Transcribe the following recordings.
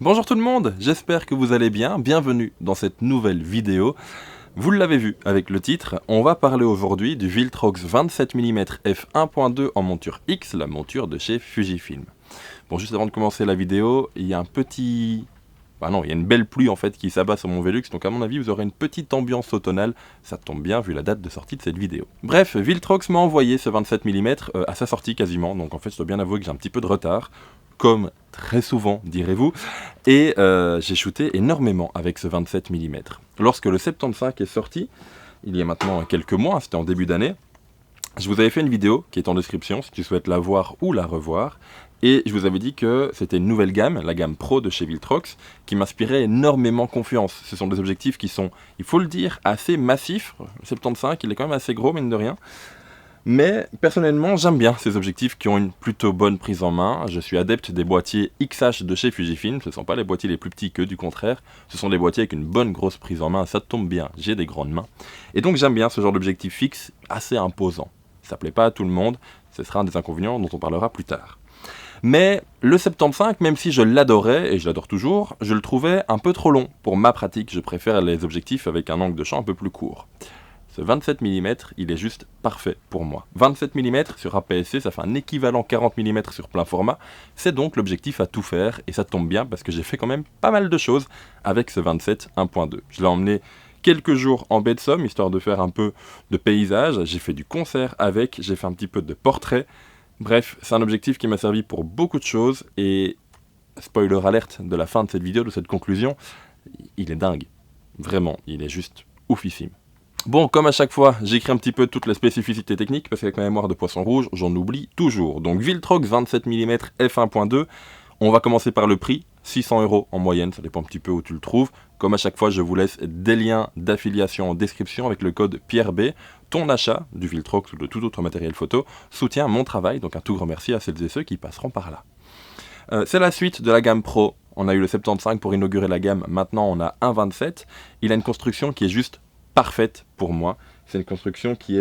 Bonjour tout le monde, j'espère que vous allez bien, bienvenue dans cette nouvelle vidéo. Vous l'avez vu avec le titre, on va parler aujourd'hui du Viltrox 27 mm f1.2 en monture X, la monture de chez Fujifilm. Bon, juste avant de commencer la vidéo, il y a il y a une belle pluie en fait qui s'abat sur mon Velux, donc à mon avis vous aurez une petite ambiance automnale, ça tombe bien vu la date de sortie de cette vidéo. Bref, Viltrox m'a envoyé ce 27 mm à sa sortie quasiment, donc en fait je dois bien avouer que j'ai un petit peu de retard, comme très souvent direz-vous, et j'ai shooté énormément avec ce 27 mm. Lorsque le 75 est sorti, il y a maintenant quelques mois, c'était en début d'année, je vous avais fait une vidéo qui est en description si tu souhaites la voir ou la revoir. Et je vous avais dit que c'était une nouvelle gamme, la gamme Pro de chez Viltrox, qui m'inspirait énormément confiance. Ce sont des objectifs qui sont, il faut le dire, assez massifs. Le 75, il est quand même assez gros, mine de rien. Mais personnellement, j'aime bien ces objectifs qui ont une plutôt bonne prise en main. Je suis adepte des boîtiers XH de chez Fujifilm. Ce ne sont pas les boîtiers les plus petits que du contraire. Ce sont des boîtiers avec une bonne grosse prise en main. Ça tombe bien, j'ai des grandes mains. Et donc j'aime bien ce genre d'objectif fixe, assez imposant. Ça plaît pas à tout le monde. Ce sera un des inconvénients dont on parlera plus tard. Mais le 75, même si je l'adorais, et je l'adore toujours, je le trouvais un peu trop long. Pour ma pratique, je préfère les objectifs avec un angle de champ un peu plus court. Ce 27 mm, il est juste parfait pour moi. 27 mm sur APS-C, ça fait un équivalent 40 mm sur plein format. C'est donc l'objectif à tout faire, et ça tombe bien parce que j'ai fait quand même pas mal de choses avec ce 27 1.2. Je l'ai emmené quelques jours en baie de Somme, histoire de faire un peu de paysage. J'ai fait du concert avec, j'ai fait un petit peu de portrait. Bref, c'est un objectif qui m'a servi pour beaucoup de choses, et spoiler alerte de la fin de cette vidéo, de cette conclusion, il est dingue. Vraiment, il est juste oufissime. Bon, comme à chaque fois, j'écris un petit peu toutes les spécificités techniques, parce qu'avec ma mémoire de poisson rouge, j'en oublie toujours. Donc Viltrox 27 mm f1.2, on va commencer par le prix, 600 € en moyenne, ça dépend un petit peu où tu le trouves. Comme à chaque fois, je vous laisse des liens d'affiliation en description avec le code PIERREB. Ton achat du Viltrox ou de tout autre matériel photo soutient mon travail, donc un tout grand merci à celles et ceux qui passeront par là. C'est la suite de la gamme Pro. On a eu le 75 pour inaugurer la gamme, maintenant on a un 27. Il a une construction qui est juste parfaite pour moi. C'est une construction qui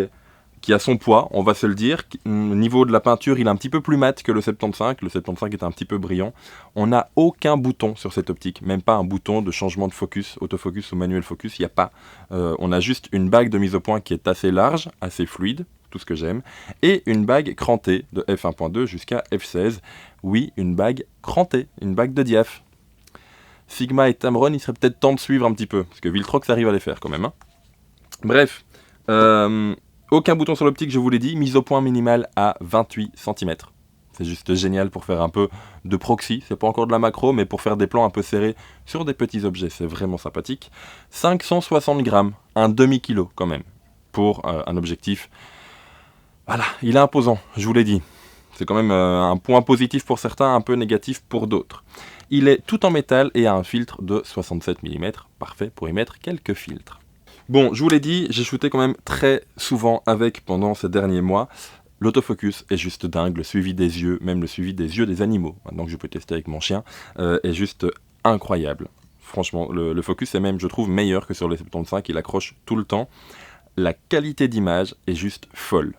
a son poids, on va se le dire. Au niveau de la peinture, il est un petit peu plus mat que le 75. Le 75 est un petit peu brillant. On n'a aucun bouton sur cette optique, même pas un bouton de changement de focus, autofocus ou manuel focus, il n'y a pas. On a juste une bague de mise au point qui est assez large, assez fluide, tout ce que j'aime, et une bague crantée de f1.2 jusqu'à f16. Oui, une bague crantée, une bague de diaph. Sigma et Tamron, il serait peut-être temps de suivre un petit peu, parce que Viltrox arrive à les faire quand même, hein. Bref, aucun bouton sur l'optique, je vous l'ai dit, mise au point minimale à 28 cm. C'est juste génial pour faire un peu de proxy, c'est pas encore de la macro, mais pour faire des plans un peu serrés sur des petits objets, c'est vraiment sympathique. 560 grammes, un demi-kilo quand même, pour un objectif. Voilà, il est imposant, je vous l'ai dit. C'est quand même un point positif pour certains, un peu négatif pour d'autres. Il est tout en métal et a un filtre de 67 mm, parfait pour y mettre quelques filtres. Bon, je vous l'ai dit, j'ai shooté quand même très souvent avec pendant ces derniers mois. L'autofocus est juste dingue, le suivi des yeux, même le suivi des yeux des animaux, maintenant que je peux tester avec mon chien, est juste incroyable. Franchement, le focus est même, je trouve, meilleur que sur les 75, il accroche tout le temps. La qualité d'image est juste folle.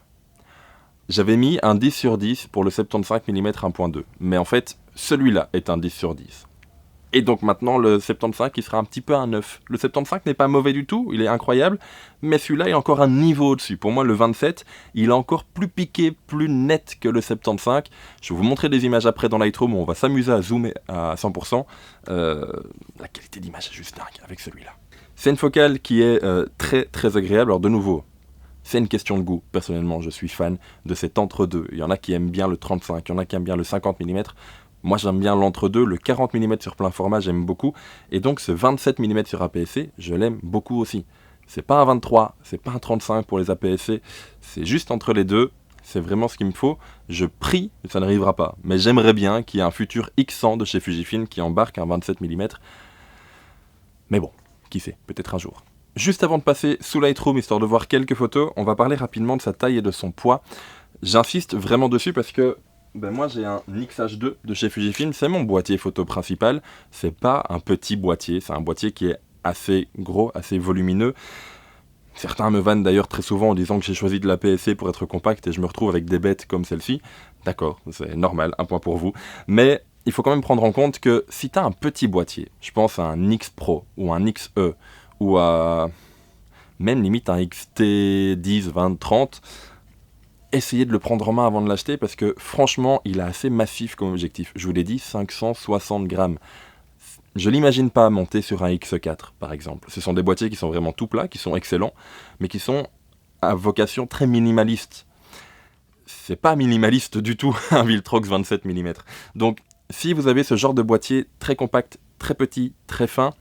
J'avais mis un 10 sur 10 pour le 75 mm 1.2, mais en fait, celui-là est un 10 sur 10. Et donc maintenant, le 75, il sera un petit peu un 9. Le 75 n'est pas mauvais du tout, il est incroyable, mais celui-là est encore un niveau au-dessus. Pour moi, le 27, il est encore plus piqué, plus net que le 75. Je vais vous montrer des images après dans Lightroom où on va s'amuser à zoomer à 100%. La qualité d'image est juste dingue avec celui-là. C'est une focale qui est très très agréable. Alors de nouveau, c'est une question de goût. Personnellement, je suis fan de cet entre-deux. Il y en a qui aiment bien le 35, il y en a qui aiment bien le 50 mm. Moi j'aime bien l'entre-deux, le 40 mm sur plein format j'aime beaucoup, et donc ce 27 mm sur APS-C, je l'aime beaucoup aussi. C'est pas un 23, c'est pas un 35 pour les APS-C, c'est juste entre les deux, c'est vraiment ce qu'il me faut. Je prie, ça n'arrivera pas, mais j'aimerais bien qu'il y ait un futur X100 de chez Fujifilm qui embarque un 27 mm. Mais bon, qui sait, peut-être un jour. Juste avant de passer sous Lightroom, histoire de voir quelques photos, on va parler rapidement de sa taille et de son poids. J'insiste vraiment dessus parce que moi j'ai un XH2 de chez Fujifilm, c'est mon boîtier photo principal, c'est pas un petit boîtier, c'est un boîtier qui est assez gros, assez volumineux. Certains me vannent d'ailleurs très souvent en disant que j'ai choisi de la PSC pour être compact et je me retrouve avec des bêtes comme celle-ci. D'accord, c'est normal, un point pour vous. Mais il faut quand même prendre en compte que si tu as un petit boîtier, je pense à un X Pro ou un XE ou à même limite un XT10, 20, 30, essayez de le prendre en main avant de l'acheter parce que franchement, il est assez massif comme objectif. Je vous l'ai dit, 560 grammes. Je l'imagine pas monter sur un X4 par exemple. Ce sont des boîtiers qui sont vraiment tout plats, qui sont excellents, mais qui sont à vocation très minimaliste. C'est pas minimaliste du tout un Viltrox 27 mm. Donc si vous avez ce genre de boîtier très compact, très petit, très fin,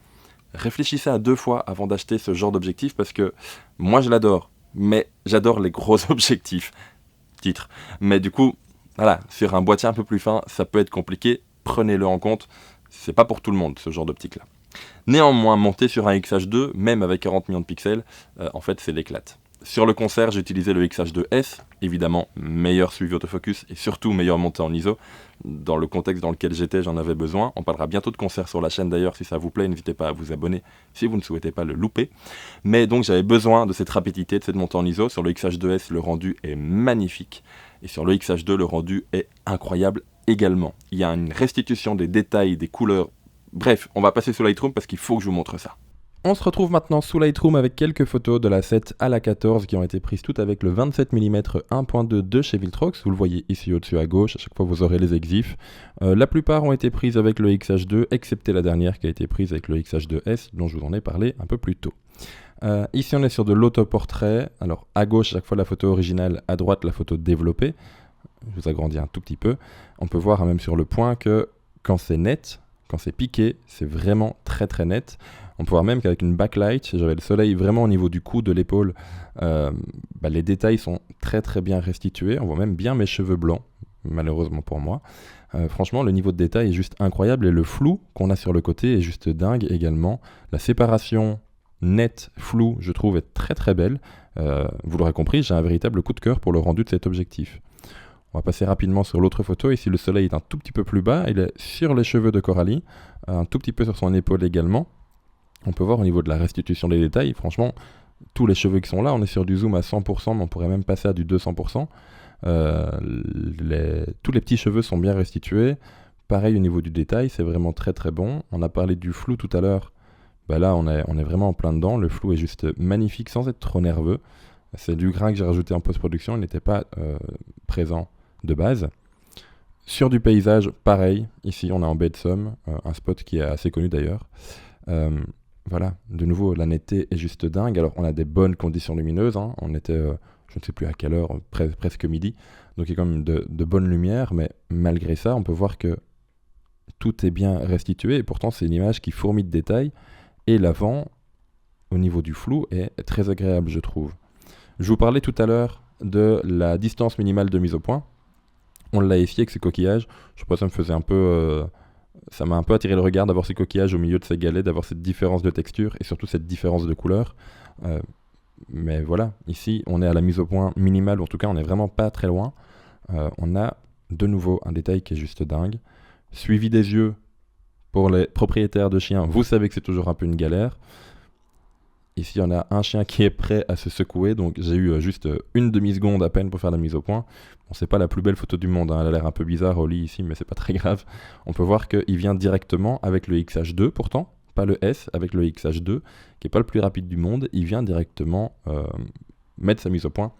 réfléchissez à 2 fois avant d'acheter ce genre d'objectif parce que moi je l'adore, mais j'adore les gros objectifs. Titre. Mais du coup, voilà, sur un boîtier un peu plus fin, ça peut être compliqué, prenez-le en compte, c'est pas pour tout le monde ce genre d'optique là. Néanmoins, monter sur un XH2, même avec 40 millions de pixels, en fait c'est l'éclate. Sur le concert, j'ai utilisé le XH2S, évidemment meilleur suivi autofocus et surtout meilleure montée en ISO. Dans le contexte dans lequel j'étais, j'en avais besoin. On parlera bientôt de concert sur la chaîne d'ailleurs, si ça vous plaît, n'hésitez pas à vous abonner si vous ne souhaitez pas le louper. Mais donc j'avais besoin de cette rapidité, de cette montée en ISO. Sur le XH2S, le rendu est magnifique. Et sur le XH2, le rendu est incroyable également. Il y a une restitution des détails, des couleurs. Bref, on va passer sur Lightroom parce qu'il faut que je vous montre ça. On se retrouve maintenant sous Lightroom avec quelques photos de la 7 à la 14 qui ont été prises toutes avec le 27 mm 1.2 de chez Viltrox. Vous le voyez ici au-dessus à gauche, à chaque fois vous aurez les exifs. La plupart ont été prises avec le XH2, excepté la dernière qui a été prise avec le XH2S dont je vous en ai parlé un peu plus tôt. Ici on est sur de l'autoportrait. Alors à gauche, à chaque fois la photo originale, à droite la photo développée. Je vous agrandis un tout petit peu. On peut voir même sur le point que quand c'est net, quand c'est piqué, c'est vraiment très très net. On peut voir même qu'avec une backlight, j'avais le soleil vraiment au niveau du cou, de l'épaule, les détails sont très très bien restitués. On voit même bien mes cheveux blancs, malheureusement pour moi. Franchement, le niveau de détail est juste incroyable et le flou qu'on a sur le côté est juste dingue également. La séparation nette, floue, je trouve, est très très belle. Vous l'aurez compris, j'ai un véritable coup de cœur pour le rendu de cet objectif. On va passer rapidement sur l'autre photo. Ici, le soleil est un tout petit peu plus bas. Il est sur les cheveux de Coralie, un tout petit peu sur son épaule également. On peut voir au niveau de la restitution des détails, franchement, tous les cheveux qui sont là, on est sur du zoom à 100%, mais on pourrait même passer à du 200%. Tous les petits cheveux sont bien restitués. Pareil au niveau du détail, c'est vraiment très très bon. On a parlé du flou tout à l'heure. Là, on est vraiment en plein dedans. Le flou est juste magnifique sans être trop nerveux. C'est du grain que j'ai rajouté en post-production, il n'était pas présent de base. Sur du paysage, pareil. Ici, on est en baie de Somme, un spot qui est assez connu d'ailleurs. Voilà, de nouveau, la netteté est juste dingue. Alors, on a des bonnes conditions lumineuses. On était, je ne sais plus à quelle heure, presque midi. Donc, il y a quand même de bonnes lumières. Mais malgré ça, on peut voir que tout est bien restitué. Et pourtant, c'est une image qui fourmille de détails. Et l'avant, au niveau du flou, est très agréable, je trouve. Je vous parlais tout à l'heure de la distance minimale de mise au point. On l'a ici avec ces coquillages. Je crois que ça me faisait un peu... ça m'a un peu attiré le regard d'avoir ces coquillages au milieu de ces galets, d'avoir cette différence de texture et surtout cette différence de couleur. Mais voilà, ici on est à la mise au point minimale, ou en tout cas on n'est vraiment pas très loin. On a de nouveau un détail qui est juste dingue. Suivi des yeux, pour les propriétaires de chiens, vous savez que c'est toujours un peu une galère. Ici on a un chien qui est prêt à se secouer, donc j'ai eu juste une demi-seconde à peine pour faire la mise au point. Bon, c'est pas la plus belle photo du monde, elle a l'air un peu bizarre au lit ici, mais c'est pas très grave. On peut voir qu'il vient directement avec le XH2 pourtant, pas le S, avec le XH2, qui est pas le plus rapide du monde. Il vient directement mettre sa mise au point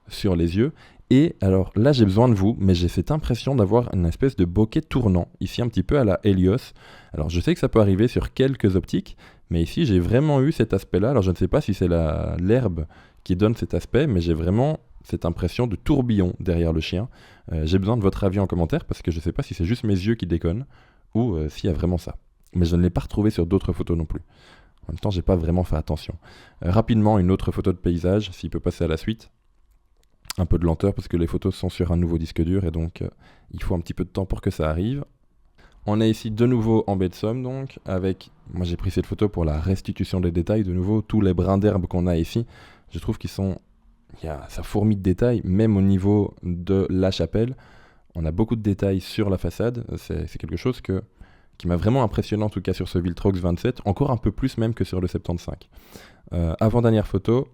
sur les yeux. Et alors là j'ai besoin de vous, mais j'ai cette impression d'avoir une espèce de bokeh tournant, ici un petit peu à la Helios. Alors je sais que ça peut arriver sur quelques optiques, mais ici j'ai vraiment eu cet aspect-là. Alors je ne sais pas si c'est l'herbe qui donne cet aspect, mais j'ai vraiment cette impression de tourbillon derrière le chien. J'ai besoin de votre avis en commentaire, parce que je ne sais pas si c'est juste mes yeux qui déconnent, ou s'il y a vraiment ça. Mais je ne l'ai pas retrouvé sur d'autres photos non plus. En même temps, j'ai pas vraiment fait attention. Rapidement, une autre photo de paysage, s'il peut passer à la suite. Un peu de lenteur parce que les photos sont sur un nouveau disque dur et donc il faut un petit peu de temps pour que ça arrive. On est ici de nouveau en baie de Somme donc, avec, moi j'ai pris cette photo pour la restitution des détails, de nouveau tous les brins d'herbe qu'on a ici, je trouve qu'ils sont, ça fourmille de détails, même au niveau de la chapelle, on a beaucoup de détails sur la façade, c'est quelque chose qui m'a vraiment impressionné en tout cas sur ce Viltrox 27, encore un peu plus même que sur le 75. Avant-dernière photo.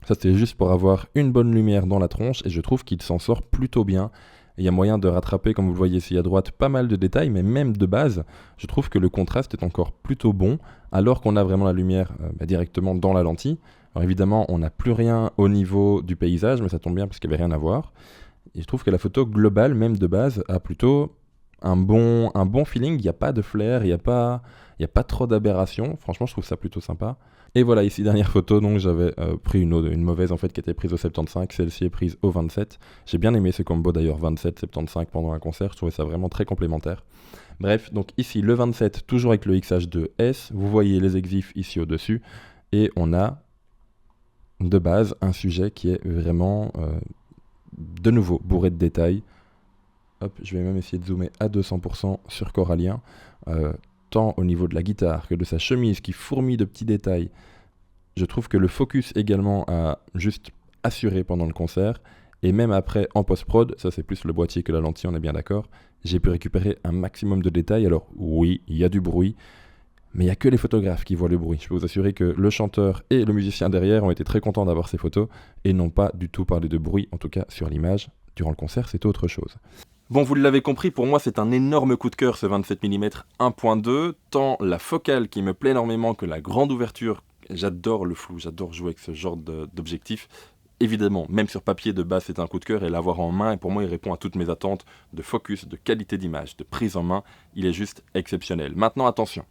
Ça c'était juste pour avoir une bonne lumière dans la tronche et je trouve qu'il s'en sort plutôt bien. Et il y a moyen de rattraper, comme vous le voyez ici à droite, pas mal de détails, mais même de base, je trouve que le contraste est encore plutôt bon, alors qu'on a vraiment la lumière directement dans la lentille. Alors évidemment, on n'a plus rien au niveau du paysage, mais ça tombe bien parce qu'il n'y avait rien à voir. Et je trouve que la photo globale, même de base, a plutôt un bon feeling. Il n'y a pas de flair, il n'y a pas trop d'aberrations. Franchement, je trouve ça plutôt sympa. Et voilà, ici, dernière photo, donc j'avais pris une mauvaise en fait qui était prise au 75, celle-ci est prise au 27. J'ai bien aimé ce combo d'ailleurs 27-75 pendant un concert, je trouvais ça vraiment très complémentaire. Bref, donc ici le 27, toujours avec le XH2S, vous voyez les exifs ici au-dessus, et on a de base un sujet qui est vraiment, de nouveau, bourré de détails. Hop, je vais même essayer de zoomer à 200% sur Corallien. Tant au niveau de la guitare que de sa chemise qui fourmille de petits détails. Je trouve que le focus également a juste assuré pendant le concert. Et même après, en post-prod, ça c'est plus le boîtier que la lentille, on est bien d'accord, j'ai pu récupérer un maximum de détails. Alors oui, il y a du bruit, mais il n'y a que les photographes qui voient le bruit. Je peux vous assurer que le chanteur et le musicien derrière ont été très contents d'avoir ces photos et n'ont pas du tout parlé de bruit, en tout cas sur l'image. Durant le concert, c'était autre chose. Bon, vous l'avez compris, pour moi c'est un énorme coup de cœur ce 27 mm 1.2, tant la focale qui me plaît énormément que la grande ouverture. J'adore le flou, j'adore jouer avec ce genre d'objectif. Évidemment, même sur papier de base c'est un coup de cœur et l'avoir en main, et pour moi il répond à toutes mes attentes de focus, de qualité d'image, de prise en main, il est juste exceptionnel. Maintenant attention,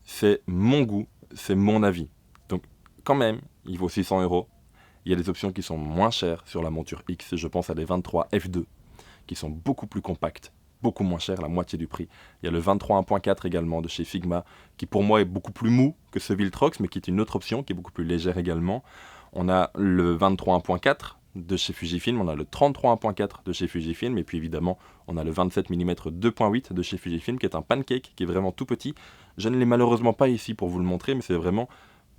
c'est mon goût, c'est mon avis. Donc quand même, il vaut 600 €. Il y a des options qui sont moins chères sur la monture X, je pense à des 23 f2. Qui sont beaucoup plus compacts, beaucoup moins chers, la moitié du prix. Il y a le 23 1.4 également de chez Figma, qui pour moi est beaucoup plus mou que ce Viltrox, mais qui est une autre option, qui est beaucoup plus légère également. On a le 23 1.4 de chez Fujifilm, on a le 33 1.4 de chez Fujifilm, et puis évidemment, on a le 27 mm 2.8 de chez Fujifilm, qui est un pancake, qui est vraiment tout petit. Je ne l'ai malheureusement pas ici pour vous le montrer, mais c'est vraiment...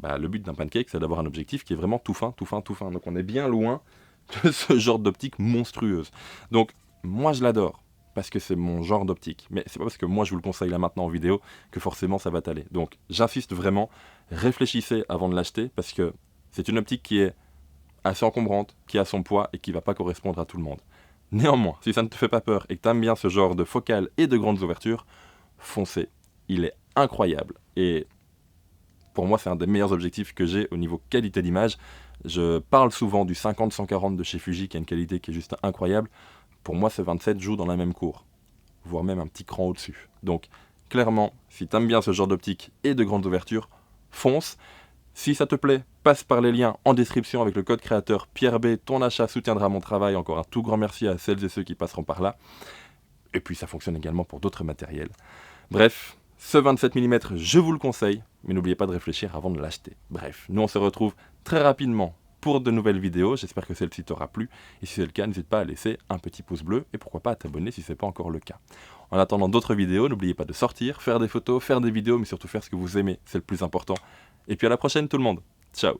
le but d'un pancake, c'est d'avoir un objectif qui est vraiment tout fin, tout fin, tout fin. Donc on est bien loin de ce genre d'optique monstrueuse. Donc, moi je l'adore, parce que c'est mon genre d'optique, mais c'est pas parce que moi je vous le conseille là maintenant en vidéo que forcément ça va t'aller. Donc j'insiste vraiment, réfléchissez avant de l'acheter, parce que c'est une optique qui est assez encombrante, qui a son poids et qui va pas correspondre à tout le monde. Néanmoins, si ça ne te fait pas peur et que tu aimes bien ce genre de focale et de grandes ouvertures, foncez, il est incroyable. Et pour moi c'est un des meilleurs objectifs que j'ai au niveau qualité d'image. Je parle souvent du 50-140 de chez Fuji qui a une qualité qui est juste incroyable. Pour moi, ce 27 joue dans la même cour, voire même un petit cran au-dessus. Donc, clairement, si t'aimes bien ce genre d'optique et de grandes ouvertures, fonce. Si ça te plaît, passe par les liens en description avec le code créateur Pierre B. Ton achat soutiendra mon travail. Encore un tout grand merci à celles et ceux qui passeront par là. Et puis, ça fonctionne également pour d'autres matériels. Bref, ce 27 mm, je vous le conseille, mais n'oubliez pas de réfléchir avant de l'acheter. Bref, nous on se retrouve très rapidement pour de nouvelles vidéos, j'espère que celle-ci t'aura plu, et si c'est le cas, n'hésite pas à laisser un petit pouce bleu, et pourquoi pas à t'abonner si ce n'est pas encore le cas. En attendant d'autres vidéos, n'oubliez pas de sortir, faire des photos, faire des vidéos, mais surtout faire ce que vous aimez, c'est le plus important. Et puis à la prochaine tout le monde, ciao.